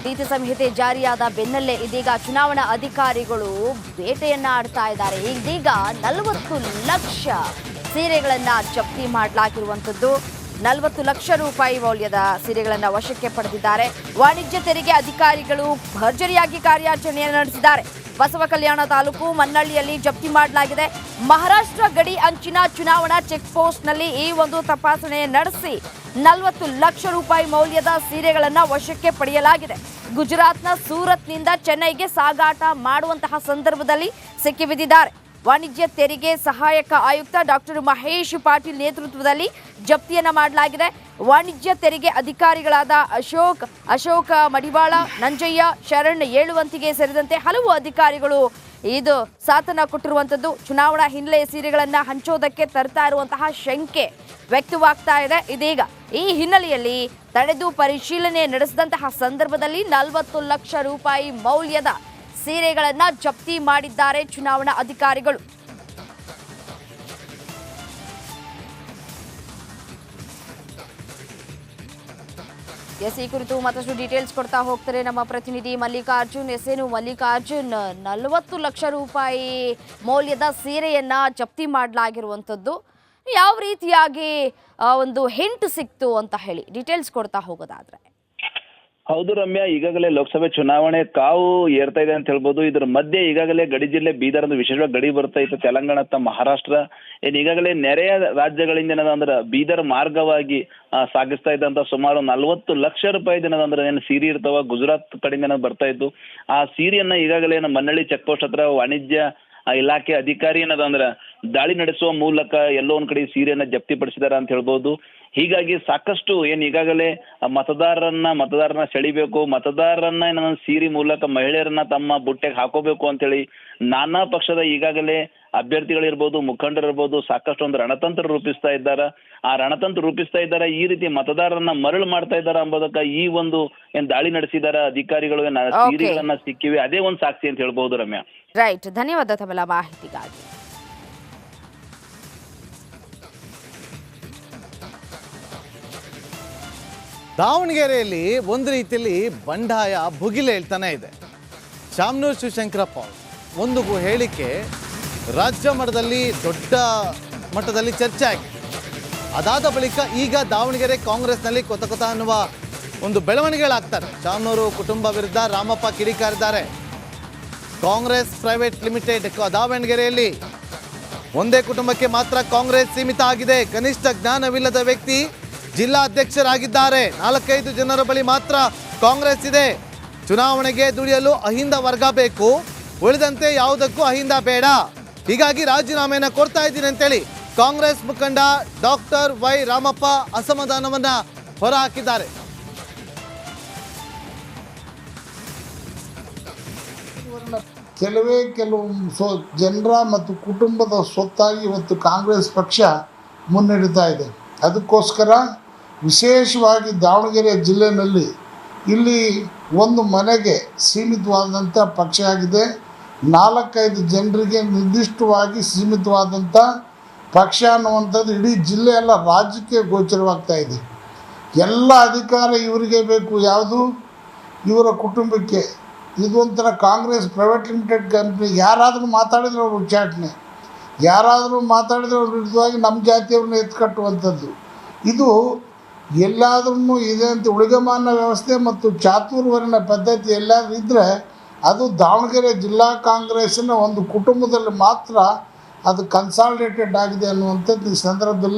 ನೀತಿ ಸಂಹಿತೆ ಜಾರಿಯಾದ ಬೆನ್ನಲ್ಲೇ ಇದೀಗ ಚುನಾವಣಾ ಅಧಿಕಾರಿಗಳು ಬೇಟೆಯನ್ನ ಆಡ್ತಾ ಇದ್ದಾರೆ. ಇದೀಗ 40 ಲಕ್ಷ ಸೀರೆಗಳನ್ನ ಜಪ್ತಿ ಮಾಡಲಾಗಿರುವಂತದ್ದು. 40 ಲಕ್ಷ ರೂಪಾಯಿ ಮೌಲ್ಯದ ಸೀರೆಗಳನ್ನ ವಶಕ್ಕೆ ಪಡೆದಿದ್ದಾರೆ. ವಾಣಿಜ್ಯ ತೆರಿಗೆ ಅಧಿಕಾರಿಗಳು ಭರ್ಜರಿಯಾಗಿ ಕಾರ್ಯಾಚರಣೆಯನ್ನು ನಡೆಸಿದ್ದಾರೆ. ಬಸವ ಕಲ್ಯಾಣ ತಾಲೂಕು ಮನ್ನಳ್ಳಿಯಲ್ಲಿ ಜಪ್ತಿ ಮಾಡಲಾಗಿದೆ. ಮಹಾರಾಷ್ಟ್ರ ಗಡಿ ಅಂಚಿನ ಚುನಾವಣಾ ಚೆಕ್ ಪೋಸ್ಟ್ನಲ್ಲಿ ಈ ಒಂದು ತಪಾಸಣೆ ನಡೆಸಿ 40 ಲಕ್ಷ ರೂಪಾಯಿ ಮೌಲ್ಯದ ಸೀರೆಗಳನ್ನು ವಶಕ್ಕೆ ಪಡೆಯಲಾಗಿದೆ. ಗುಜರಾತ್ನ ಸೂರತ್ನಿಂದ ಚೆನ್ನೈಗೆ ಸಾಗಾಟ ಮಾಡುವಂತಹ ಸಂದರ್ಭದಲ್ಲಿ ಸಿಕ್ಕಿಬಿದ್ದಿದ್ದಾರೆ. ವಾಣಿಜ್ಯ ತೆರಿಗೆ ಸಹಾಯಕ ಆಯುಕ್ತ ಡಾಕ್ಟರ್ ಮಹೇಶ್ ಪಾಟೀಲ್ ನೇತೃತ್ವದಲ್ಲಿ ಜಪ್ತಿಯನ್ನ ಮಾಡಲಾಗಿದೆ. ವಾಣಿಜ್ಯ ತೆರಿಗೆ ಅಧಿಕಾರಿಗಳಾದ ಅಶೋಕ್ ಮಡಿವಾಳ, ನಂಜಯ್ಯ, ಶರಣ್ ಏಳುವಂತಿಗೆ ಸೇರಿದಂತೆ ಹಲವು ಅಧಿಕಾರಿಗಳು ಇದು ಸಾಥನ್ನ ಕೊಟ್ಟಿರುವಂತದ್ದು. ಚುನಾವಣಾ ಹಿನ್ನೆಲೆ ಸೀರೆಗಳನ್ನ ಹಂಚೋದಕ್ಕೆ ತರ್ತಾ ಇರುವಂತಹ ಶಂಕೆ ವ್ಯಕ್ತವಾಗ್ತಾ ಇದೆ. ಇದೀಗ ಈ ಹಿನ್ನೆಲೆಯಲ್ಲಿ ತಡೆದು ಪರಿಶೀಲನೆ ನಡೆಸಿದಂತಹ ಸಂದರ್ಭದಲ್ಲಿ 40 ಲಕ್ಷ ರೂಪಾಯಿ ಮೌಲ್ಯದ ಸೀರೆಗಳನ್ನ ಜಪ್ತಿ ಮಾಡಿದ್ದಾರೆ ಚುನಾವಣಾ ಅಧಿಕಾರಿಗಳು. ಈ ಕುರಿತು ಮತ್ತಷ್ಟು ಡೀಟೇಲ್ಸ್ ಕೊಡ್ತಾ ಹೋಗ್ತಾರೆ ನಮ್ಮ ಪ್ರತಿನಿಧಿ ಮಲ್ಲಿಕಾರ್ಜುನ್. ಏನು ಮಲ್ಲಿಕಾರ್ಜುನ್, 40 ಲಕ್ಷ ರೂಪಾಯಿ ಮೌಲ್ಯದ ಸೀರೆಯನ್ನ ಜಪ್ತಿ ಮಾಡಲಾಗಿರುವಂಥದ್ದು ಯಾವ ರೀತಿಯಾಗಿ ಒಂದು ಹಿಂಟ್ ಸಿಕ್ತು ಅಂತ ಹೇಳಿ ಡೀಟೇಲ್ಸ್ ಕೊಡ್ತಾ ಹೋಗೋದಾದ್ರೆ? ಹೌದು ರಮ್ಯಾ, ಈಗಾಗಲೇ ಲೋಕಸಭೆ ಚುನಾವಣೆ ಕಾವು ಏರ್ತಾ ಇದೆ ಅಂತ ಹೇಳ್ಬೋದು. ಇದರ ಮಧ್ಯೆ ಈಗಾಗಲೇ ಗಡಿ ಜಿಲ್ಲೆ ಬೀದರ್ ಅಂದ್ರೆ ವಿಶೇಷವಾಗಿ ಗಡಿ ಬರ್ತಾ ಇತ್ತು ತೆಲಂಗಾಣ ಮಹಾರಾಷ್ಟ್ರ ಏನ್ ಈಗಾಗಲೇ ನೆರೆಯ ರಾಜ್ಯಗಳಿಂದ ಏನದಂದ್ರೆ ಬೀದರ್ ಮಾರ್ಗವಾಗಿ ಸಾಗಿಸ್ತಾ ಇದ್ದಂತ ಸುಮಾರು 40 ಲಕ್ಷ ರೂಪಾಯಿ ಏನದಂದ್ರೆ ಏನು ಸೀರೆ ಇರ್ತಾವ ಗುಜರಾತ್ ಕಡೆಯಿಂದ ಬರ್ತಾ ಇದ್ದು. ಆ ಸೀರೆಯನ್ನ ಈಗಾಗಲೇ ಮನ್ನಳ್ಳಿ ಚೆಕ್ ಪೋಸ್ಟ್ ಹತ್ರ ವಾಣಿಜ್ಯ ಇಲಾಖೆ ಅಧಿಕಾರಿ ಏನದಂದ್ರೆ ದಾಳಿ ನಡೆಸುವ ಮೂಲಕ ಎಲ್ಲೋ ಒಂದ್ ಕಡೆ ಸೀರೆಯನ್ನ ಜಪ್ತಿಪಡಿಸಿದಾರೆ ಅಂತ ಹೇಳ್ಬೋದು. ಹೀಗಾಗಿ ಸಾಕಷ್ಟು ಈಗಾಗಲೇ ಮತದಾರರನ್ನ ಸೆಳಿಬೇಕು, ಮತದಾರರನ್ನ ಏನಂದ್ರೆ ಸೀರೆ ಮೂಲಕ ಮಹಿಳೆಯರನ್ನ ತಮ್ಮ ಬುಟ್ಟೆಗೆ ಹಾಕೋಬೇಕು ಅಂತೇಳಿ ನಾನಾ ಪಕ್ಷದ ಈಗಾಗಲೇ ಅಭ್ಯರ್ಥಿಗಳಿರ್ಬೋದು, ಮುಖಂಡರಿರ್ಬೋದು ಸಾಕಷ್ಟು ಒಂದು ರಣತಂತ್ರ ರೂಪಿಸ್ತಾ ಇದ್ದಾರೆ. ಆ ರಣತಂತ್ರ ರೂಪಿಸ್ತಾ ಇದ್ದಾರೆ, ಈ ರೀತಿ ಮತದಾರರನ್ನ ಮರಳು ಮಾಡ್ತಾ ಇದ್ದಾರೆ ಅಂಬೋದಕ್ಕ ಈ ಒಂದು ಏನ್ ದಾಳಿ ನಡೆಸಿದಾರ ಅಧಿಕಾರಿಗಳು ಸೀರೆಗಳನ್ನ ಸಿಕ್ಕಿವೆ, ಅದೇ ಒಂದು ಸಾಕ್ಷಿ ಅಂತ ಹೇಳ್ಬಹುದು ರಮ್ಯಾ. ರೈಟ್, ಧನ್ಯವಾದ ತಮ್ಮೆಲ್ಲ ಮಾಹಿತಿಗಾಗಿ. ದಾವಣಗೆರೆಯಲ್ಲಿ ಒಂದು ರೀತಿಯಲ್ಲಿ ಬಂಡಾಯ ಭುಗಿಲೆ ಹೇಳ್ತಾನೆ ಇದೆ. ಶಾಮನೂರು ಶಿವಶಂಕರಪ್ಪ ಒಂದು ಹೇಳಿಕೆ ರಾಜ್ಯ ಮಟ್ಟದಲ್ಲಿ ದೊಡ್ಡ ಮಟ್ಟದಲ್ಲಿ ಚರ್ಚೆ ಆಗಿದೆ. ಅದಾದ ಬಳಿಕ ಈಗ ದಾವಣಗೆರೆ ಕಾಂಗ್ರೆಸ್ನಲ್ಲಿ ಕೊತ ಅನ್ನುವ ಒಂದು ಬೆಳವಣಿಗೆಗಳಾಗ್ತಾರೆ. ಶಾಮನೂರು ಕುಟುಂಬ ವಿರುದ್ಧ ರಾಮಪ್ಪ ಕಿಡಿಕಾರಿದ್ದಾರೆ. ಕಾಂಗ್ರೆಸ್ ಪ್ರೈವೇಟ್ ಲಿಮಿಟೆಡ್ ದಾವಣಗೆರೆಯಲ್ಲಿ ಒಂದೇ ಕುಟುಂಬಕ್ಕೆ ಮಾತ್ರ ಕಾಂಗ್ರೆಸ್ ಸೀಮಿತ ಆಗಿದೆ. ಕನಿಷ್ಠ ಜ್ಞಾನವಿಲ್ಲದ ವ್ಯಕ್ತಿ ಜಿಲ್ಲಾಧ್ಯಕ್ಷರಾಗಿದ್ದಾರೆ. 4-5 ಜನರ ಬಳಿ ಮಾತ್ರ ಕಾಂಗ್ರೆಸ್ ಇದೆ. ಚುನಾವಣೆಗೆ ದುಡಿಯಲು ಅಹಿಂದ ವರ್ಗ ಬೇಕು, ಉಳಿದಂತೆ ಯಾವುದಕ್ಕೂ ಅಹಿಂದ ಬೇಡ. ಹೀಗಾಗಿ ರಾಜೀನಾಮೆಯನ್ನು ಕೊಡ್ತಾ ಇದ್ದೀನಿ ಅಂತೇಳಿ ಕಾಂಗ್ರೆಸ್ ಮುಖಂಡ ಡಾಕ್ಟರ್ ವೈ ರಾಮಪ್ಪ ಅಸಮಾಧಾನವನ್ನ ಹೊರಹಾಕಿದ್ದಾರೆ. ಕೆಲವು ಜನರ ಮತ್ತು ಕುಟುಂಬದ ಸ್ವತ್ತಾಗಿ ಇವತ್ತು ಕಾಂಗ್ರೆಸ್ ಪಕ್ಷ ಮುನ್ನಡೀತಾ ಇದೆ. ಅದಕ್ಕೋಸ್ಕರ ವಿಶೇಷವಾಗಿ ದಾವಣಗೆರೆ ಜಿಲ್ಲೆಯಲ್ಲಿ ಇಲ್ಲಿ ಒಂದು ಮನೆಗೆ ಸೀಮಿತವಾದಂಥ ಪಕ್ಷ ಆಗಿದೆ. 4-5 ಜನರಿಗೆ ನಿರ್ದಿಷ್ಟವಾಗಿ ಸೀಮಿತವಾದಂಥ ಪಕ್ಷ ಅನ್ನುವಂಥದ್ದು ಇಡೀ ಜಿಲ್ಲೆಯೆಲ್ಲ ರಾಜ್ಯಕ್ಕೆ ಗೋಚರವಾಗ್ತಾ ಇದೆ. ಎಲ್ಲ ಅಧಿಕಾರ ಇವರಿಗೆ ಬೇಕು, ಯಾವುದು ಇವರ ಕುಟುಂಬಕ್ಕೆ. ಇದು ಒಂಥರ ಕಾಂಗ್ರೆಸ್ ಪ್ರೈವೇಟ್ ಲಿಮಿಟೆಡ್ ಕಂಪ್ನಿ. ಯಾರಾದರೂ ಮಾತಾಡಿದ್ರೆ ಅವರು ಉಚ್ಚಾಟನೆ, ಯಾರಾದರೂ ಮಾತಾಡಿದ್ರೆ ಅವ್ರ ವಿರುದ್ಧವಾಗಿ ನಮ್ಮ ಜಾತಿಯವ್ರನ್ನ ಎತ್ಕಟ್ಟುವಂಥದ್ದು. ಇದು ಎಲ್ಲಾದ್ರೂ ಇದೆ ಅಂತ ಉಳಿಗಮಾನ್ಯ ವ್ಯವಸ್ಥೆ ಮತ್ತು ಚಾತುರ್ವರ್ಣ ಪದ್ಧತಿ ಎಲ್ಲಾದ್ರೂ ಇದ್ದರೆ ಅದು ದಾವಣಗೆರೆ ಜಿಲ್ಲಾ ಕಾಂಗ್ರೆಸ್ಸಿನ ಒಂದು ಕುಟುಂಬದಲ್ಲಿ ಮಾತ್ರ ಅದು ಕನ್ಸಾಲಿಡೇಟೆಡ್ ಆಗಿದೆ ಅನ್ನುವಂಥದ್ದು ಈ ಸಂದರ್ಭದಲ್ಲಿ